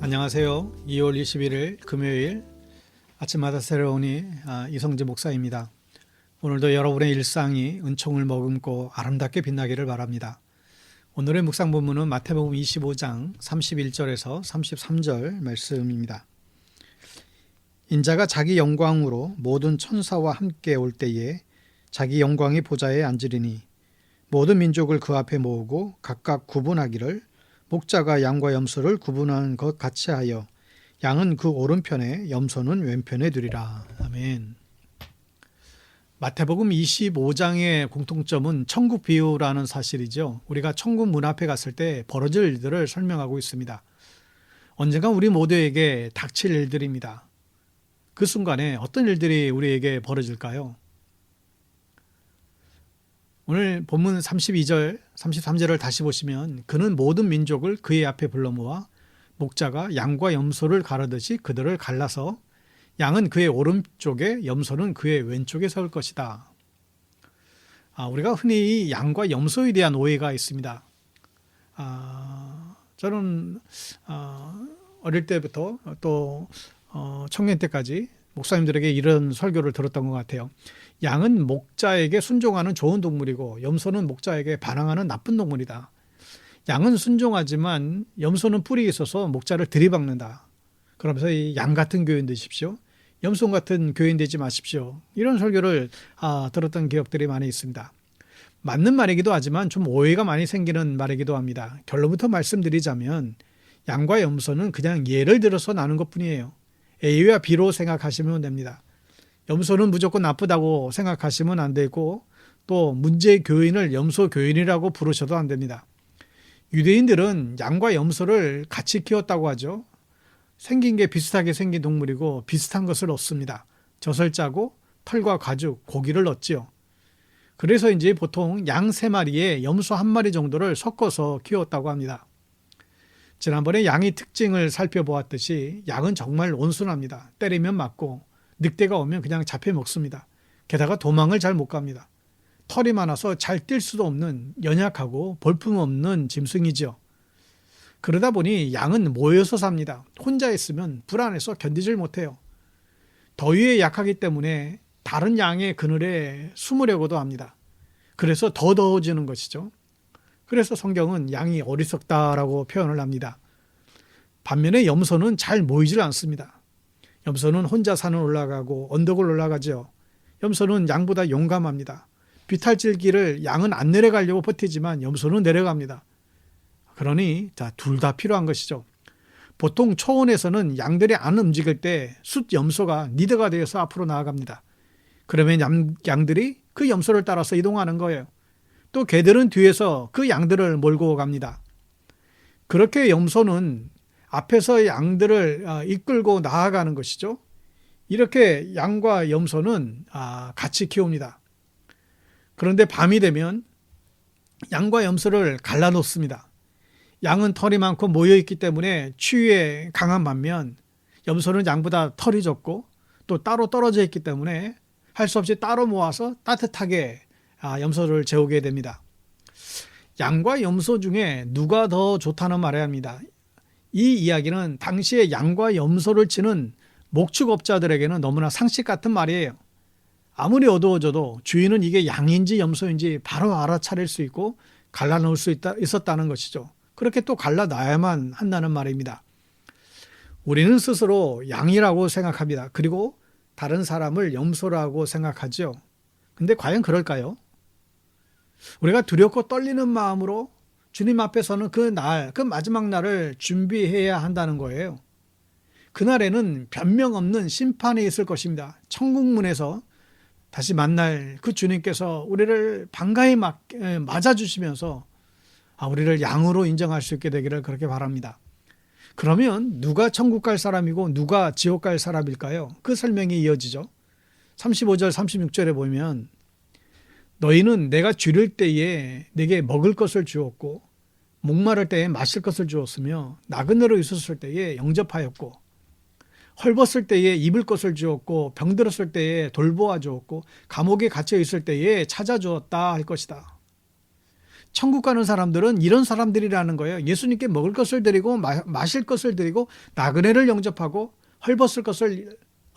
안녕하세요. 2월 21일 금요일 아침마다 새로우니 이성재 목사입니다. 오늘도 여러분의 일상이 은총을 머금고 아름답게 빛나기를 바랍니다. 오늘의 묵상 본문은 마태복음 25장 31절에서 33절 말씀입니다. 인자가 자기 영광으로 모든 천사와 함께 올 때에 자기 영광의 보좌에 앉으리니 모든 민족을 그 앞에 모으고 각각 구분하기를 목자가 양과 염소를 구분한 것 같이 하여 양은 그 오른편에 염소는 왼편에 두리라. 아멘. 마태복음 25장의 공통점은 천국 비유라는 사실이죠. 우리가 천국 문 앞에 갔을 때 벌어질 일들을 설명하고 있습니다. 언젠가 우리 모두에게 닥칠 일들입니다. 그 순간에 어떤 일들이 우리에게 벌어질까요? 오늘 본문 32절, 33절을 다시 보시면 그는 모든 민족을 그의 앞에 불러 모아 목자가 양과 염소를 가르듯이 그들을 갈라서 양은 그의 오른쪽에 염소는 그의 왼쪽에 세울 것이다. 우리가 흔히 양과 염소에 대한 오해가 있습니다. 저는 어릴 때부터 또 청년 때까지 목사님들에게 이런 설교를 들었던 것 같아요. 양은 목자에게 순종하는 좋은 동물이고 염소는 목자에게 반항하는 나쁜 동물이다. 양은 순종하지만 염소는 뿔이 있어서 목자를 들이박는다. 그러면서 이 양 같은 교인 되십시오. 염소 같은 교인 되지 마십시오. 이런 설교를 들었던 기억들이 많이 있습니다. 맞는 말이기도 하지만 좀 오해가 많이 생기는 말이기도 합니다. 결론부터 말씀드리자면 양과 염소는 그냥 예를 들어서 나눈 것뿐이에요. A와 B로 생각하시면 됩니다. 염소는 무조건 나쁘다고 생각하시면 안 되고 또 문제의 교인을 염소 교인이라고 부르셔도 안 됩니다. 유대인들은 양과 염소를 같이 키웠다고 하죠. 생긴 게 비슷하게 생긴 동물이고 비슷한 것을 얻습니다. 젖을 짜고 털과 가죽, 고기를 얻지요. 그래서 이제 보통 양 3마리에 염소 1마리 정도를 섞어서 키웠다고 합니다. 지난번에 양의 특징을 살펴보았듯이 양은 정말 온순합니다. 때리면 맞고 늑대가 오면 그냥 잡혀 먹습니다. 게다가 도망을 잘 못 갑니다. 털이 많아서 잘 뛸 수도 없는 연약하고 볼품없는 짐승이죠. 그러다 보니 양은 모여서 삽니다. 혼자 있으면 불안해서 견디질 못해요. 더위에 약하기 때문에 다른 양의 그늘에 숨으려고도 합니다. 그래서 더 더워지는 것이죠. 그래서 성경은 양이 어리석다라고 표현을 합니다. 반면에 염소는 잘 모이질 않습니다. 염소는 혼자 산을 올라가고 언덕을 올라가죠. 염소는 양보다 용감합니다. 비탈질기를 양은 안 내려가려고 버티지만 염소는 내려갑니다. 그러니 둘 다 필요한 것이죠. 보통 초원에서는 양들이 안 움직일 때 숫 염소가 리더가 되어서 앞으로 나아갑니다. 그러면 양들이 그 염소를 따라서 이동하는 거예요. 또 개들은 뒤에서 그 양들을 몰고 갑니다. 그렇게 염소는 앞에서 양들을 이끌고 나아가는 것이죠. 이렇게 양과 염소는 같이 키웁니다. 그런데 밤이 되면 양과 염소를 갈라놓습니다. 양은 털이 많고 모여있기 때문에 추위에 강한 반면 염소는 양보다 털이 적고 또 따로 떨어져 있기 때문에 할 수 없이 따로 모아서 따뜻하게 염소를 재우게 됩니다. 양과 염소 중에 누가 더 좋다는 말해야 합니다. 이 이야기는 당시에 양과 염소를 치는 목축업자들에게는 너무나 상식 같은 말이에요. 아무리 어두워져도 주인은 이게 양인지 염소인지 바로 알아차릴 수 있고 갈라놓을 수 있었다는 것이죠. 그렇게 또 갈라놔야만 한다는 말입니다. 우리는 스스로 양이라고 생각합니다. 그리고 다른 사람을 염소라고 생각하죠. 근데 과연 그럴까요? 우리가 두렵고 떨리는 마음으로 주님 앞에서는 그 마지막 날을 준비해야 한다는 거예요. 그날에는 변명 없는 심판이 있을 것입니다. 천국문에서 다시 만날 그 주님께서 우리를 반가이 맞아주시면서 우리를 양으로 인정할 수 있게 되기를 그렇게 바랍니다. 그러면 누가 천국 갈 사람이고 누가 지옥 갈 사람일까요? 그 설명이 이어지죠. 35절 36절에 보면 너희는 내가 줄일 때에 내게 먹을 것을 주었고 목마를 때에 마실 것을 주었으며 나그네로 있었을 때에 영접하였고 헐벗을 때에 입을 것을 주었고 병들었을 때에 돌보아 주었고 감옥에 갇혀 있을 때에 찾아주었다 할 것이다. 천국 가는 사람들은 이런 사람들이라는 거예요. 예수님께 먹을 것을 드리고 마실 것을 드리고 나그네를 영접하고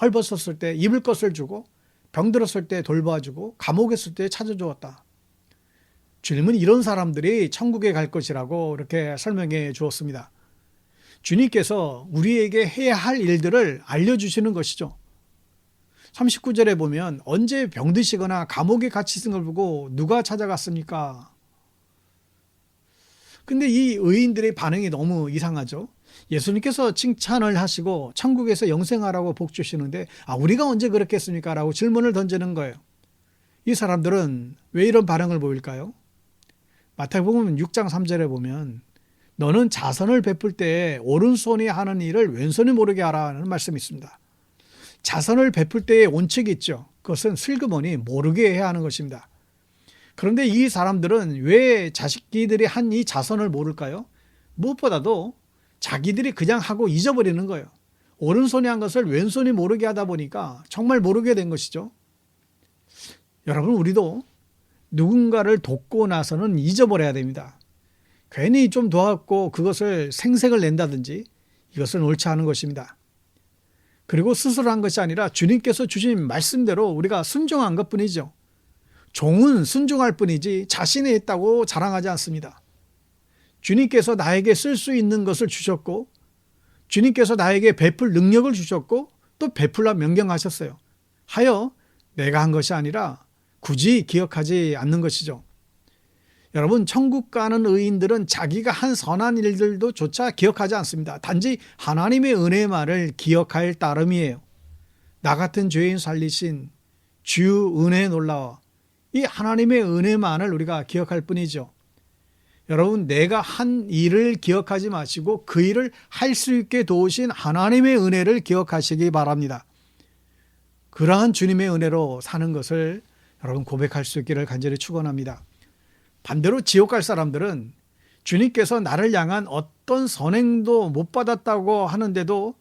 헐벗었을 때 입을 것을 주고 병들었을 때 돌봐주고 감옥에 있을 때 찾아주었다. 주님은 이런 사람들이 천국에 갈 것이라고 이렇게 설명해 주었습니다. 주님께서 우리에게 해야 할 일들을 알려주시는 것이죠. 39절에 보면 언제 병드시거나 감옥에 갇히신 걸 보고 누가 찾아갔습니까? 근데 이 의인들의 반응이 너무 이상하죠. 예수님께서 칭찬을 하시고 천국에서 영생하라고 복 주시는데 우리가 언제 그렇겠습니까? 라고 질문을 던지는 거예요. 이 사람들은 왜 이런 반응을 보일까요? 마태복음 6장 3절에 보면 너는 자선을 베풀 때 오른손이 하는 일을 왼손이 모르게 하라는 말씀이 있습니다. 자선을 베풀 때의 원칙이 있죠. 그것은 슬그머니 모르게 해야 하는 것입니다. 그런데 이 사람들은 왜 자식들이 한 이 자선을 모를까요? 무엇보다도 자기들이 그냥 하고 잊어버리는 거예요. 오른손이 한 것을 왼손이 모르게 하다 보니까 정말 모르게 된 것이죠. 여러분, 우리도 누군가를 돕고 나서는 잊어버려야 됩니다. 괜히 좀 도왔고 그것을 생색을 낸다든지 이것은 옳지 않은 것입니다. 그리고 스스로 한 것이 아니라 주님께서 주신 말씀대로 우리가 순종한 것뿐이죠. 종은 순종할 뿐이지 자신이 했다고 자랑하지 않습니다. 주님께서 나에게 쓸 수 있는 것을 주셨고 주님께서 나에게 베풀 능력을 주셨고 또 베풀라 명령하셨어요. 하여 내가 한 것이 아니라 굳이 기억하지 않는 것이죠. 여러분, 천국 가는 의인들은 자기가 한 선한 일들도 조차 기억하지 않습니다. 단지 하나님의 은혜만을 기억할 따름이에요. 나 같은 죄인 살리신 주 은혜에 놀라워 이 하나님의 은혜만을 우리가 기억할 뿐이죠. 여러분, 내가 한 일을 기억하지 마시고 그 일을 할 수 있게 도우신 하나님의 은혜를 기억하시기 바랍니다. 그러한 주님의 은혜로 사는 것을 여러분 고백할 수 있기를 간절히 축원합니다. 반대로 지옥 갈 사람들은 주님께서 나를 향한 어떤 선행도 못 받았다고 하는데도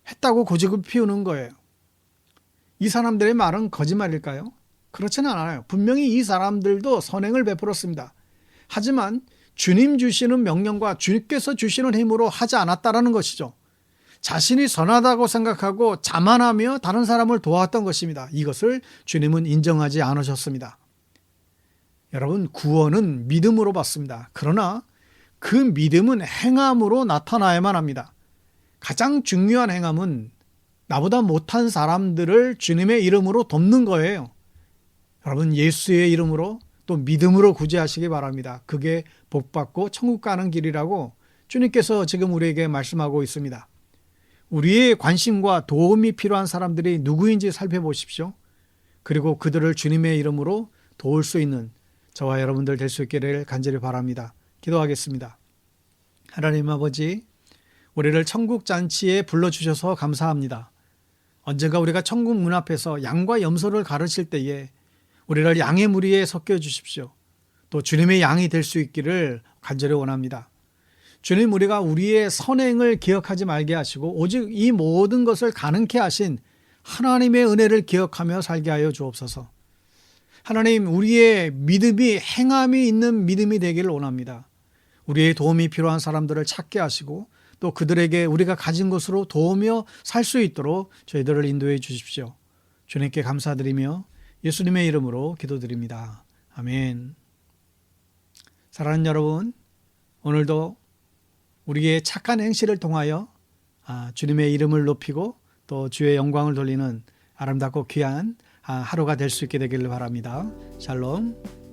했다고 고집을 피우는 거예요. 이 사람들의 말은 거짓말일까요? 그렇지는 않아요. 분명히 이 사람들도 선행을 베풀었습니다. 하지만 주님 주시는 명령과 주님께서 주시는 힘으로 하지 않았다라는 것이죠. 자신이 선하다고 생각하고 자만하며 다른 사람을 도왔던 것입니다. 이것을 주님은 인정하지 않으셨습니다. 여러분, 구원은 믿음으로 받습니다. 그러나 그 믿음은 행함으로 나타나야만 합니다. 가장 중요한 행함은 나보다 못한 사람들을 주님의 이름으로 돕는 거예요. 여러분, 예수의 이름으로 또 믿음으로 구제하시기 바랍니다. 그게 복받고 천국 가는 길이라고 주님께서 지금 우리에게 말씀하고 있습니다. 우리의 관심과 도움이 필요한 사람들이 누구인지 살펴보십시오. 그리고 그들을 주님의 이름으로 도울 수 있는 저와 여러분들 될 수 있기를 간절히 바랍니다. 기도하겠습니다. 하나님 아버지, 우리를 천국 잔치에 불러주셔서 감사합니다. 언젠가 우리가 천국 문 앞에서 양과 염소를 가르칠 때에 우리를 양의 무리에 섞여 주십시오. 또 주님의 양이 될 수 있기를 간절히 원합니다. 주님, 우리가 우리의 선행을 기억하지 말게 하시고 오직 이 모든 것을 가능케 하신 하나님의 은혜를 기억하며 살게 하여 주옵소서. 하나님, 우리의 믿음이 행함이 있는 믿음이 되기를 원합니다. 우리의 도움이 필요한 사람들을 찾게 하시고 또 그들에게 우리가 가진 것으로 도우며 살 수 있도록 저희들을 인도해 주십시오. 주님께 감사드리며 예수님의 이름으로 기도드립니다. 아멘. 사랑하는 여러분, 오늘도 우리의 착한 행실을 통하여 주님의 이름을 높이고 또 주의 영광을 돌리는 아름답고 귀한 하루가 될 수 있게 되기를 바랍니다. 샬롬.